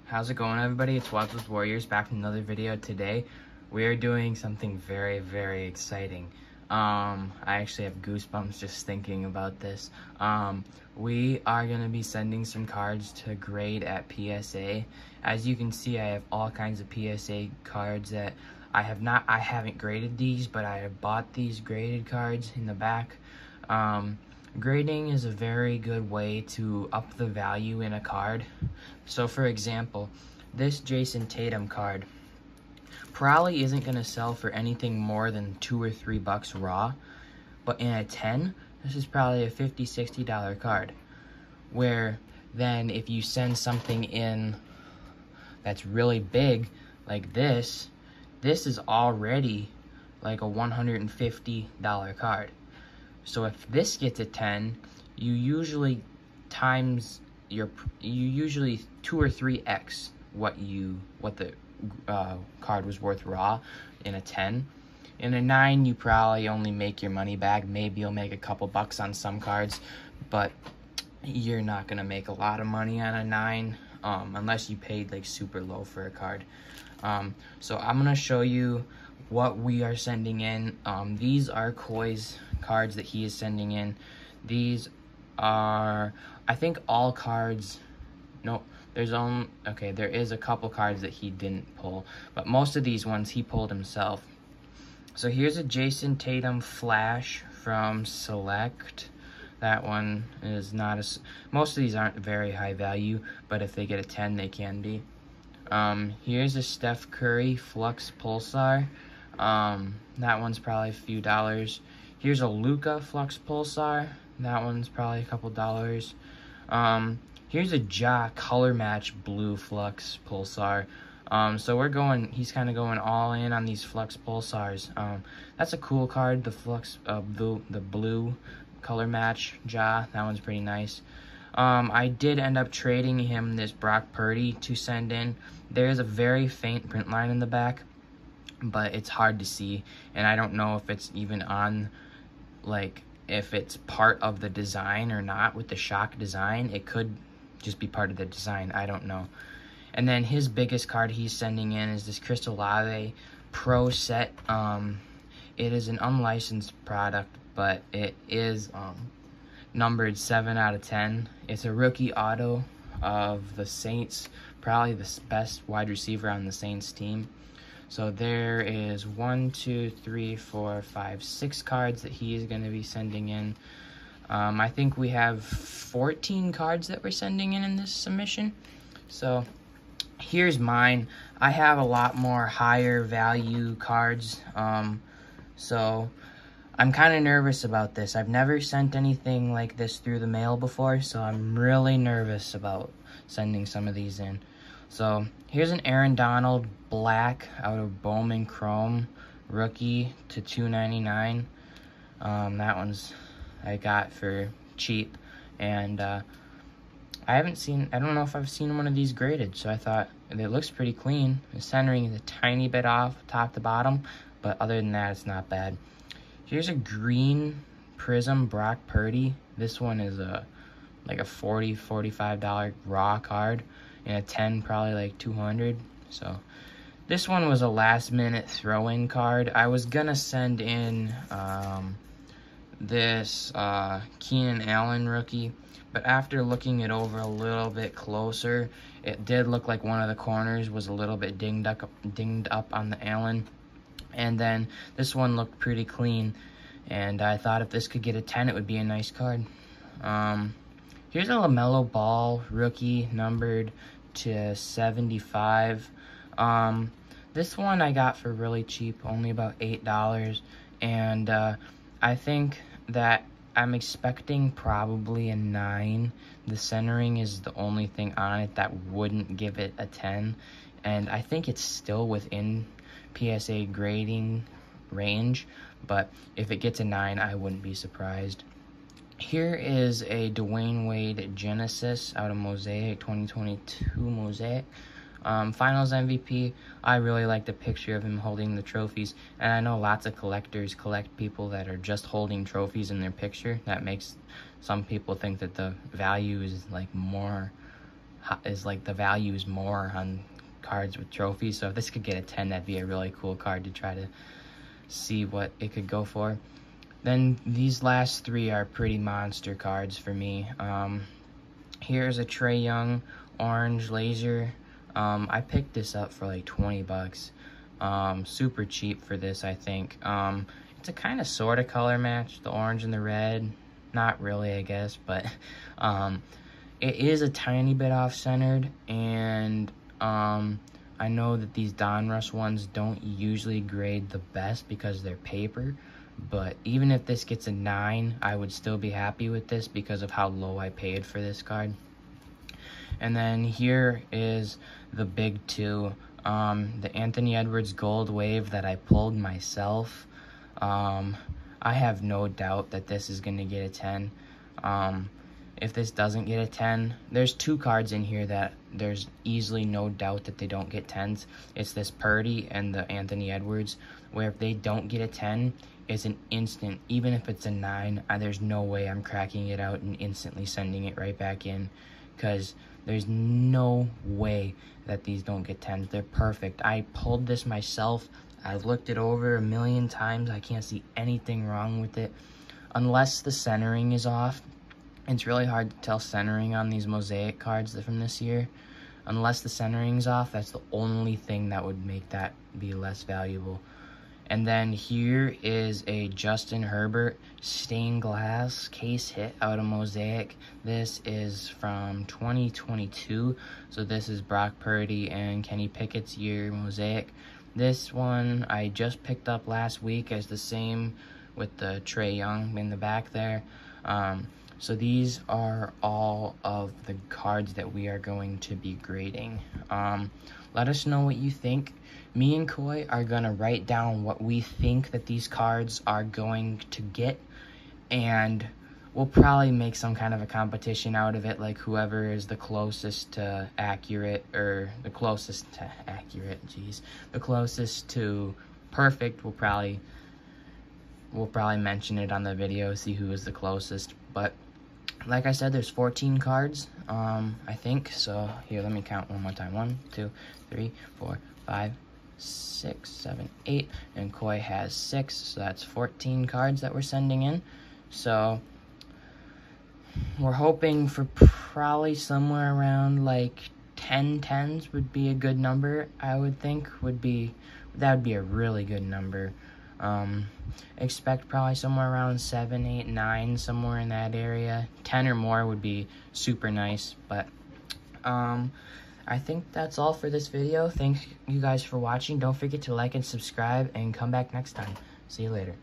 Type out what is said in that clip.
How's it going, everybody? It's Wads with Warriors back in another video. Today we are doing something very exciting. I actually have goosebumps just thinking about this. We are going to be sending some cards to grade at PSA. As you can see, I have all kinds of PSA cards that I haven't graded these, but I have bought these graded cards in the back. Grading is a very good way to up the value in a card. So for example, this Jason Tatum card probably isn't going to sell for anything more than $2 or $3 raw, but in a 10, this is probably a $50, $60 card. Where then if you send something in that's really big like this is already like a $150 card. So if this gets a 10, you usually 2 or 3x what the card was worth raw in a 10. In a 9, you probably only make your money back. Maybe you'll make a couple bucks on some cards, but you're not gonna make a lot of money on a 9 unless you paid like super low for a card. So I'm gonna show you what we are sending in. These are Koi's cards that he is sending in. These are, I think, all cards. No, there is a couple cards that he didn't pull, but most of these ones he pulled himself. So here's a Jason Tatum Flash from Select. That one is not most of these aren't very high value, but if they get a 10, they can be. Here's a Steph Curry Flux Pulsar. That one's probably a few dollars. Here's a Luka Flux Pulsar. That one's probably a couple dollars. Here's a Ja Color Match Blue Flux Pulsar. So he's kind of going all in on these Flux Pulsars. That's a cool card, the Flux, the blue color match Ja. That one's pretty nice. I did end up trading him this Brock Purdy to send in. There is a very faint print line in the back, but it's hard to see, and I don't know if it's even on, like, if it's part of the design or not. With the shock design, it could just be part of the design, I don't know. And then his biggest card he's sending in is this Crystal Lave Pro Set. It is an unlicensed product, but it is numbered 7 out of 10. It's a rookie auto of the Saints, probably the best wide receiver on the Saints team. So there is 1, 2, 3, 4, 5, 6 cards that he is going to be sending in. I think we have 14 cards that we're sending in this submission. So here's mine. I have a lot more higher value cards. So I'm kind of nervous about this. I've never sent anything like this through the mail before, so I'm really nervous about sending some of these in. So here's an Aaron Donald Black out of Bowman Chrome rookie to $2.99. That one's I got for cheap, and I don't know if I've seen one of these graded, so I thought it looks pretty clean. The centering is a tiny bit off top to bottom, but other than that, it's not bad. Here's a green Prism Brock Purdy. This one is like a $40, $45 raw card. In a 10, probably like 200. So this one was a last minute throw-in card. I was gonna send in this Keenan Allen rookie, but after looking it over a little bit closer, it did look like one of the corners was a little bit dinged up on the Allen. And then this one looked pretty clean, and I thought if this could get a 10, it would be a nice card. Here's a LaMelo Ball rookie numbered to 75. This one I got for really cheap, only about $8, and I think that I'm expecting probably a 9. The centering is the only thing on it that wouldn't give it a 10, and I think it's still within PSA grading range, but if it gets a 9, I wouldn't be surprised. Here is a Dwayne Wade Genesis out of Mosaic, 2022 Mosaic. Finals MVP. I really like the picture of him holding the trophies, and I know lots of collectors collect people that are just holding trophies in their picture. That makes some people think that the value is like more is like the value is more on cards with trophies. So if this could get a 10, that'd be a really cool card to try to see what it could go for. Then these last three are pretty monster cards for me. Here's a Trae Young orange laser. I picked this up for like 20 bucks. Super cheap for this, I think. It's a kind of sort of color match, the orange and the red. Not really, I guess, but it is a tiny bit off-centered, and I know that these Donruss ones don't usually grade the best because they're paper, but even if this gets a 9, I would still be happy with this because of how low I paid for this card. And then here is the big two, the Anthony Edwards Gold Wave that I pulled myself. I have no doubt that this is going to get a 10. If this doesn't get a 10, there's two cards in here that there's easily no doubt that they don't get 10s. It's this Purdy and the Anthony Edwards, where if they don't get a 10, it's an instant. Even if it's a 9, there's no way I'm cracking it out and instantly sending it right back in, because there's no way that these don't get 10s. They're perfect. I pulled this myself. I've looked it over a million times. I can't see anything wrong with it, unless the centering is off. It's really hard to tell centering on these mosaic cards from this year. Unless the centering's off, that's the only thing that would make that be less valuable. And then here is a Justin Herbert stained glass case hit out of mosaic. This is from 2022, so this is Brock Purdy and Kenny Pickett's year mosaic. This one I just picked up last week as the same with the Trae Young in the back there. So these are all of the cards that we are going to be grading. Let us know what you think. Me and Koi are going to write down what we think that these cards are going to get, and we'll probably make some kind of a competition out of it, like whoever is the closest to accurate, or the closest to accurate, the closest to perfect, we'll probably mention it on the video, see who is the closest. But like I said, there's 14 cards, I think. So here, let me count one more time. 1, 2, 3, 4, 5, 6, 7, 8, and Koi has 6, so that's 14 cards that we're sending in. So we're hoping for probably somewhere around like 10 10s would be a good number. I would think that would be a really good number. Expect probably somewhere around 7, 8, 9, somewhere in that area. 10 or more would be super nice. But I think that's all for this video. Thanks you guys for watching. Don't forget to like and subscribe, and come back next time. See you later.